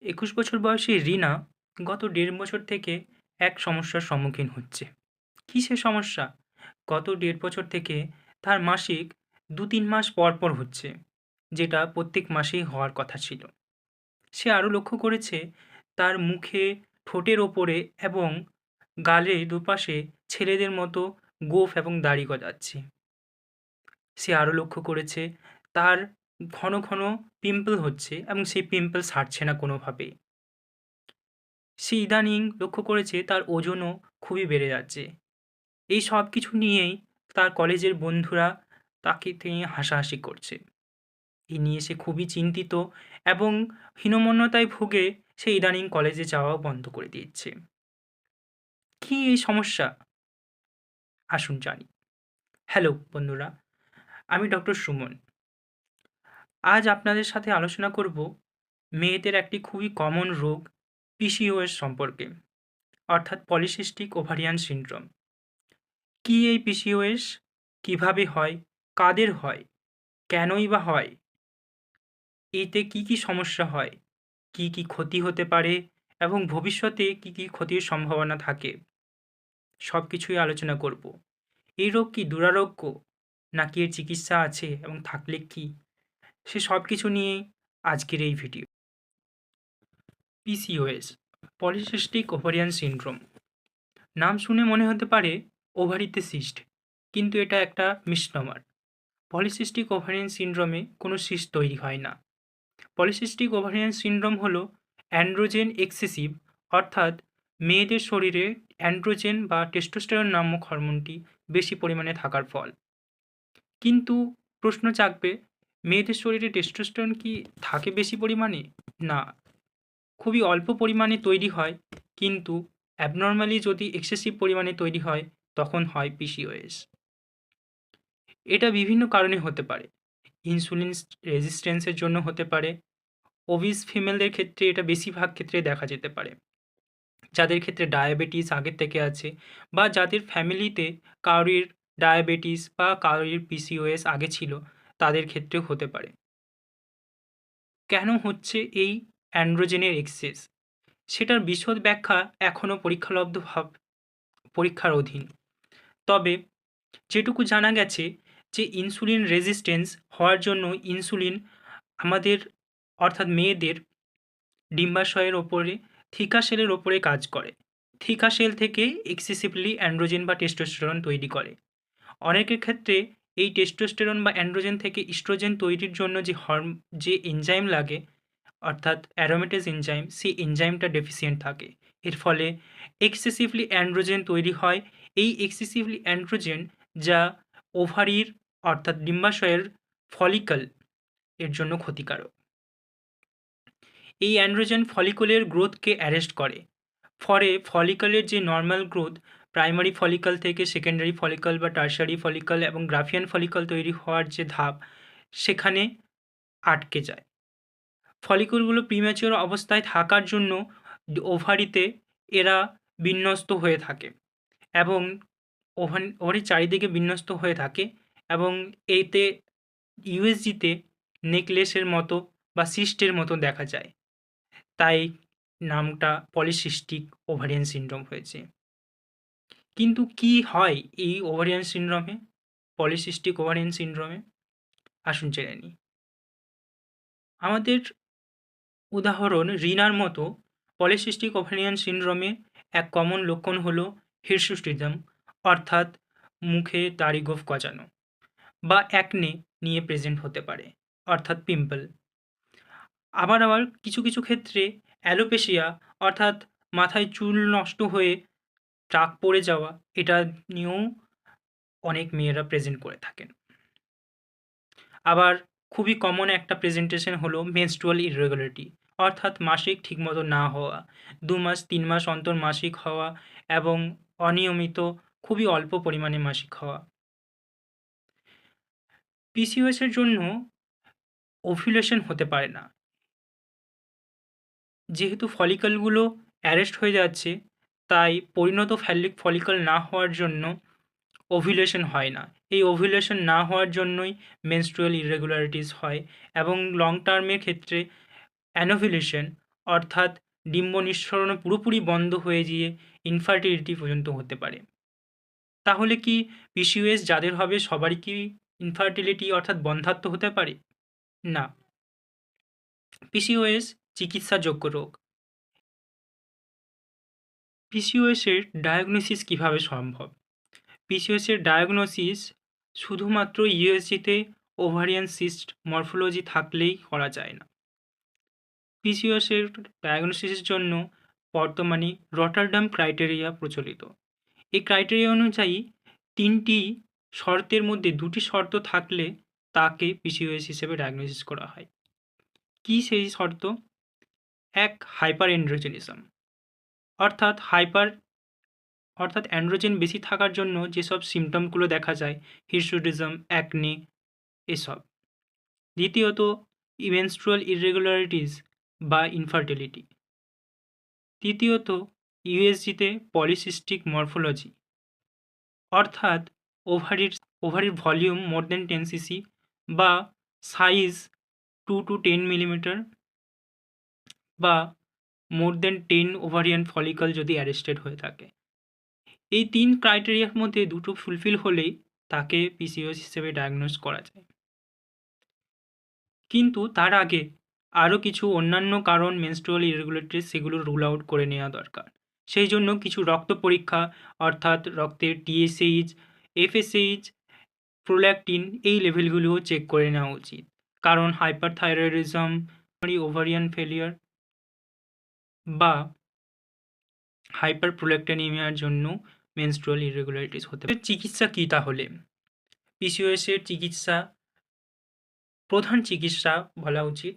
২১ বছর বয়সী রিনা গত ১.৫ বছর থেকে এক সমস্যার সম্মুখীন হচ্ছে। কী সে সমস্যা? গত ১.৫ বছর থেকে তার মাসিক ২-৩ মাস পর, পর হচ্ছে, যেটা প্রত্যেক মাসেই হওয়ার কথা ছিল। সে আরও লক্ষ্য করেছে তার মুখে, ঠোঁটের ওপরে এবং গালের দুপাশে ছেলেদের মতো গোঁফ এবং দাড়ি গজাচ্ছে। সে আরও লক্ষ্য করেছে তার ঘন, ঘন পিম্পল হচ্ছে এবং সেই পিম্পল সারছে না কোনোভাবেই। সে ইদানিং লক্ষ্য করেছে তার ওজনও খুবই বেড়ে যাচ্ছে। এই সব কিছু নিয়েই তার কলেজের বন্ধুরা তাকে নিয়ে হাসাহাসি করছে। এই নিয়ে সে খুবই চিন্তিত এবং হীনমন্যতায় ভুগে সে ইদানিং কলেজে যাওয়াও বন্ধ করে দিয়েছে। কী এই সমস্যা? আসুন জানি। হ্যালো বন্ধুরা, আমি ডক্টর সুমন। আজ আপনাদের সাথে আলোচনা করব মেয়েদের একটি খুবই কমন রোগ পিসিওএস সম্পর্কে, অর্থাৎ পলিসিস্টিক ওভারিয়ান সিনড্রোম। কী এই পিসিওএস? কীভাবে হয়? কাদের হয়? কেনই বা হয়? এতে কী, কী সমস্যা হয়? কী, কী ক্ষতি হতে পারে এবং ভবিষ্যতে কী, কী ক্ষতির সম্ভাবনা থাকে? সব কিছুই আলোচনা করব। এই রোগ কি দুরারোগ্য? নাকি এর চিকিৎসা আছে এবং থাকলে কী? সে সব কিছু নিয়েই আজকের এই video. PCOS, polycystic ovarian syndrome. নাম শুনে মনে হতে পারে ওভারিতে সিস্ট, কিন্তু এটা একটা মিসনোমার। পলিসিস্টিক ওভারিয়ান সিনড্রোমে কোনো সিস্ট তৈরি হয় না। পলিসিস্টিক ওভারিয়ান সিনড্রোম হলো অ্যান্ড্রোজেন এক্সেসিভ, অর্থাৎ মেয়েদের শরীরে অ্যান্ড্রোজেন বা টেস্টোস্টেরন নামক হরমোনটি বেশি পরিমাণে থাকার ফল। কিন্তু প্রশ্ন জাগবে, মেয়েদের শরীরে টেস্টোস্টেরন কি থাকে বেশি পরিমাণে? না, খুবই অল্প পরিমাণে তৈরি হয়, কিন্তু অ্যাবনর্মালি যদি এক্সেসিভ পরিমাণে তৈরি হয় তখন হয় পিসিওএস। এটা বিভিন্ন কারণে হতে পারে। ইনসুলিন রেজিস্ট্যান্সের জন্য হতে পারে। ওবিস ফিমেলদের ক্ষেত্রে এটা বেশিরভাগ ক্ষেত্রে দেখা যেতে পারে। যাদের ক্ষেত্রে ডায়াবেটিস আগের থেকে আছে বা যাদের ফ্যামিলিতে কারোর ডায়াবেটিস বা কারোর পিসিওএস আগে ছিল, তাদের ক্ষেত্রেও হতে পারে। কেন হচ্ছে এই অ্যান্ড্রোজেনের এক্সেস? সেটার বিশদ ব্যাখ্যা এখনও পরীক্ষার অধীন। তবে যেটুকু জানা গেছে যে ইনসুলিন রেজিস্ট্যান্স হওয়ার জন্য ইনসুলিন আমাদের, অর্থাৎ মেয়েদের ডিম্বাশয়ের ওপরে থিকা সেলের ওপরে কাজ করে। থিকা সেল থেকে এক্সেসিভলি অ্যান্ড্রোজেন বা টেস্টোস্টেরন তৈরি করে। অনেকের ক্ষেত্রে এই টেস্টোস্টেরন বা অ্যান্ড্রোজেন থেকে ইস্ট্রোজেন তৈরির জন্য যে এনজাইম লাগে, অর্থাৎ অ্যারোমেটেজ এনজাইম, সেই এনজাইমটা ডেফিসিয়েন্ট থাকে। এর ফলে এক্সেসিভলি অ্যান্ড্রোজেন তৈরি হয়। এই এক্সেসিভলি অ্যান্ড্রোজেন যা ওভারির, অর্থাৎ ডিম্বাশয়ের ফলিকল এর জন্য ক্ষতিকারক। এই অ্যান্ড্রোজেন ফলিকলের গ্রোথকে অ্যারেস্ট করে। ফলে ফলিকলের যে নর্মাল গ্রোথ, প্রাইমারি ফলিকল থেকে সেকেন্ডারি ফলিকল বা টারশারি ফলিকল এবং গ্রাফিয়ান ফলিকল তৈরি হওয়ার যে ধাপ, সেখানে আটকে যায়। ফলিকলগুলো প্রিম্যাচিওর অবস্থায় থাকার জন্য ওভারিতে এরা বিন্যস্ত হয়ে থাকে এবং ওভারির চারিদিকে বিন্যস্ত হয়ে থাকে এবং এতে ইউএসজিতে নেকলেসের মতো বা সিস্টের মতো দেখা যায়। তাই নামটা পলিসিস্টিক ওভারিয়ান সিনড্রোম হয়েছে। কিন্তু কি হয় এই ওভারিয়ান সিনড্রোমে, পলিসিস্টিক ওভারিয়ান সিনড্রোমে? আসুন জেনে নিই। আমাদের উদাহরণ রিনার মতো পলিসিস্টিক ওভারিয়ান সিনড্রোমে এক কমন লক্ষণ হলো হিরসুস্টিজম, অর্থাৎ মুখে দাড়ি গোঁফ গজানো, বা অ্যাকনে নিয়ে প্রেজেন্ট হতে পারে, অর্থাৎ পিম্পল। আবার কিছু, কিছু ক্ষেত্রে অ্যালোপেশিয়া, অর্থাৎ মাথায় চুল নষ্ট হয়ে টাক পড়ে যাওয়া, এটা নিয়েও অনেক মেয়েরা প্রেজেন্ট করে থাকেন। আবার খুবই কমন একটা প্রেজেন্টেশন হলো মেনস্ট্রুয়াল ইররেগুলারিটি, অর্থাৎ মাসিক ঠিকমতো না হওয়া, ২ মাস ৩ মাস অন্তর মাসিক হওয়া এবং অনিয়মিত খুবই অল্প পরিমাণে মাসিক হওয়া। পিসিওএস এর জন্য ওভুলেশন হতে পারে না। যেহেতু ফলিকলগুলো অ্যারেস্ট হয়ে যাচ্ছে, তাই পরিণত ফলিকল না হওয়ার জন্য ওভুলেশন হয় না। এই ওভুলেশন না হওয়ার জন্যই মেনস্ট্রুয়াল ইররেগুলারিটিস হয় এবং লং টার্মের ক্ষেত্রে অ্যানোভুলেশন, অর্থাৎ ডিম্ব নিঃসরণ পুরোপুরি বন্ধ হয়ে গিয়ে ইনফার্টিলিটি পর্যন্ত হতে পারে। তাহলে কি পিসিওএস যাদের হবে সবারই কি ইনফার্টিলিটি অর্থাৎ বন্ধ্যাত্ব হতে পারে? না। পিসিওএস চিকিৎসাযোগ্য রোগ। পিসিওএসের ডায়াগনোসিস কিভাবে সম্ভব? পিসিওএসের ডায়াগনোসিস শুধুমাত্র ইউএসজিতে ওভারিয়ান সিস্ট মরফোলজি থাকলেই করা যায় না। পিসিওএসের ডায়াগনোসিসের জন্য বর্তমানে রটারডাম ক্রাইটেরিয়া প্রচলিত। এই ক্রাইটেরিয়া অনুযায়ী 3টি শর্তের মধ্যে 2টি শর্ত থাকলে তাকে পিসিওএস হিসেবে ডায়াগনোসিস করা হয়। কী সেই শর্ত? এক, হাইপার অ্যান্ড্রোজেনিজম, অর্থাৎ অ্যান্ড্রোজেন বেশি থাকার জন্য যেসব সিমটমগুলো দেখা যায়, হিরসুটিজম, অ্যাকনে এসব। দ্বিতীয়ত, মেনস্ট্রুয়াল ইররেগুলারিটিস বা ইনফার্টিলিটি। তৃতীয়ত, ইউএসজিতে পলিসিস্টিক মরফোলজি, অর্থাৎ ওভারির ভলিউম মোর দেন 10 সিসি বা সাইজ 2 to 10 মিলিমিটার বা মোর দেন 10 ওভারিয়ান ফলিকল যদি অ্যারেস্টেড হয়ে থাকে। এই 3 ক্রাইটেরিয়ার মধ্যে দুটো ফুলফিল হলেই তাকে পিসিওএস হিসেবে ডায়াগনোস করা যায়। কিন্তু তার আগে আরও কিছু অন্যান্য কারণ মেনস্ট্রুয়াল ইরেগুলারিটিস সেগুলো রুল আউট করে নেওয়া দরকার। সেই জন্য কিছু রক্ত পরীক্ষা, অর্থাৎ রক্তের টিএসএইচ, এফএসএইচ, প্রোল্যাক্টিন এই লেভেলগুলোও চেক করে নেওয়া উচিত। কারণ হাইপারথাইরয়েডিজম, ওভারিয়ান ফেলিয়ার বা হাইপারপ্রোল্যাক্টিনিমিয়ার জন্য মেনস্ট্রুয়াল ইরেগুলারিটিস হতে পারে। চিকিৎসা কী তাহলে? পিসিওএসের প্রধান চিকিৎসা বলা উচিত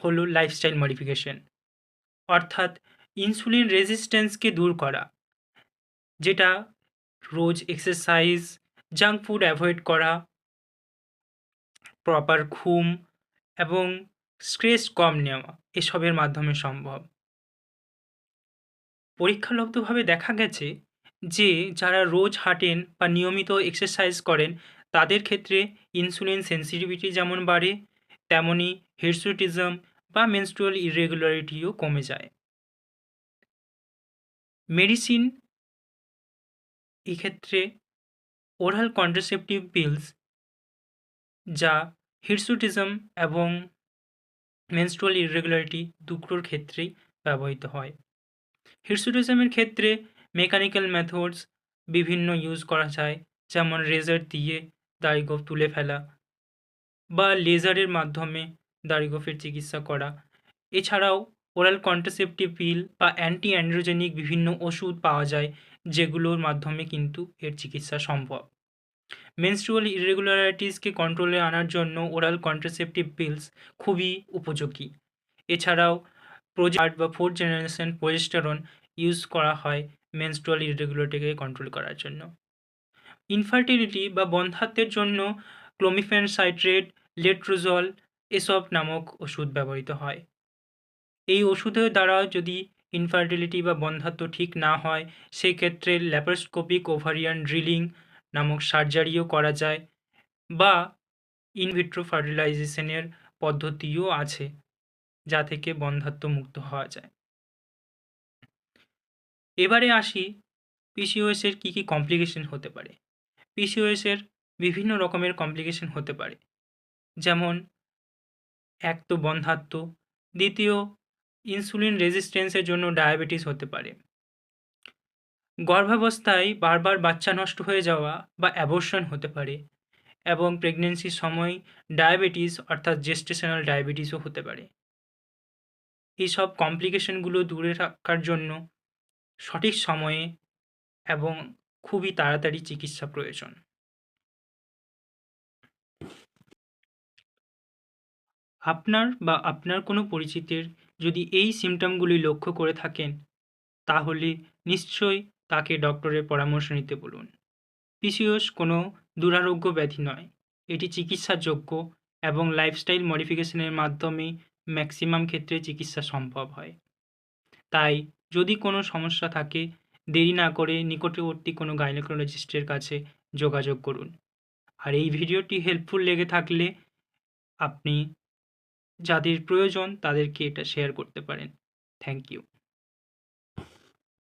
হলো লাইফস্টাইল মডিফিকেশন, অর্থাৎ ইনসুলিন রেজিস্ট্যান্সকে দূর করা, যেটা রোজ এক্সারসাইজ, জাঙ্ক ফুড অ্যাভয়েড করা, প্রপার ঘুম এবং স্ট্রেস কম নেওয়া এসবের মাধ্যমে সম্ভব। পরীক্ষালব্ধভাবে দেখা গেছে যে যারা রোজ হাঁটেন বা নিয়মিত এক্সারসাইজ করেন তাদের ক্ষেত্রে ইনসুলিন সেন্সিটিভিটি যেমন বাড়ে, তেমনি হিরসুটিজম বা মেনস্ট্রুয়াল ইরেগুলারিটিও কমে যায়। মেডিসিন এক্ষেত্রে ওরাল কন্ট্রাসেপটিভ পিলস, যা হিরসুটিজম এবং মেনস্ট্রুয়াল ইরেগুলারিটি দুটোর ক্ষেত্রেই ব্যবহৃত হয়। হিরসুটিজমের ক্ষেত্রে মেকানিক্যাল মেথডস বিভিন্ন ইউজ করা যায়, যেমন রেজার দিয়ে দাড়িগোঁফ তুলে ফেলা বা লেজারের মাধ্যমে দাড়িগোঁফের চিকিৎসা করা। এছাড়াও ওরাল কন্ট্রাসেপটিভ পিল বা অ্যান্টি অ্যান্ড্রোজেনিক বিভিন্ন ওষুধ পাওয়া যায়, যেগুলোর মাধ্যমে কিন্তু এর চিকিৎসা সম্ভব। মেনস্ট্রুয়াল ইরেগুলারিটিসকে কন্ট্রোলে আনার জন্য ওরাল কন্ট্রাসেপটিভ পিলস খুবই উপযোগী। এছাড়াও প্রোজার্ট বা 4th জেনারেশন প্রোজেস্টেরন ইউজ করা হয় মেনস্ট্রুয়াল ইরেগুলারিটিকে কন্ট্রোল করার জন্য। ইনফার্টিলিটি বা বন্ধ্যাত্বের জন্য ক্লোমিফেন সাইট্রেট, লেট্রোজল এসব নামক ওষুধ ব্যবহৃত হয়। এই ওষুধের দ্বারা যদি ইনফার্টিলিটি বা বন্ধ্যাত্ব ঠিক না হয়, সেক্ষেত্রে ল্যাপারোস্কোপিক ওভারিয়ান ড্রিলিং নামক সার্জারিও করা যায় বা ইনভিট্রো ফার্টিলাইজেশনের পদ্ধতিও আছে, যা থেকে বন্ধ্যাত্ব মুক্ত হওয়া যায়। এবারে আসি পিসিওএসের কী কী কমপ্লিকেশন হতে পারে। পিসিওএসের বিভিন্ন রকমের কমপ্লিকেশন হতে পারে, যেমন এক তো বন্ধ্যাত্ব, দ্বিতীয় ইনসুলিন রেজিস্ট্যান্সের জন্য ডায়াবেটিস হতে পারে, গর্ভাবস্থায় বারবার বাচ্চা নষ্ট হয়ে যাওয়া বা অ্যাবর্শন হতে পারে, এবং প্রেগনেন্সির সময় ডায়াবেটিস অর্থাৎ জেস্টেশনাল ডায়াবেটিসও হতে পারে। এইসব কমপ্লিকেশনগুলো দূরে রাখার জন্য সঠিক সময়ে এবং খুবই তাড়াতাড়ি চিকিৎসা প্রয়োজন। আপনার বা আপনার কোনো পরিচিতের যদি এই সিমটমগুলি লক্ষ্য করে থাকেন, তাহলে নিশ্চয়ই তাকে ডক্টরের পরামর্শ নিতে বলুন। পিসিওএস কোনো দুরারোগ্য ব্যাধি নয়, এটি চিকিৎসাযোগ্য এবং লাইফস্টাইল মডিফিকেশনের মাধ্যমে ম্যাক্সিমাম ক্ষেত্রে চিকিৎসা সম্ভব হয়। তাই যদি কোনো সমস্যা থাকে, দেরি না করে নিকটবর্তী কোনো গাইনোকোলজিস্টের কাছে যোগাযোগ করুন। আর এই ভিডিওটি হেল্পফুল লেগে থাকলে আপনি যাদের প্রয়োজন তাদেরকে এটা শেয়ার করতে পারেন। Thank you.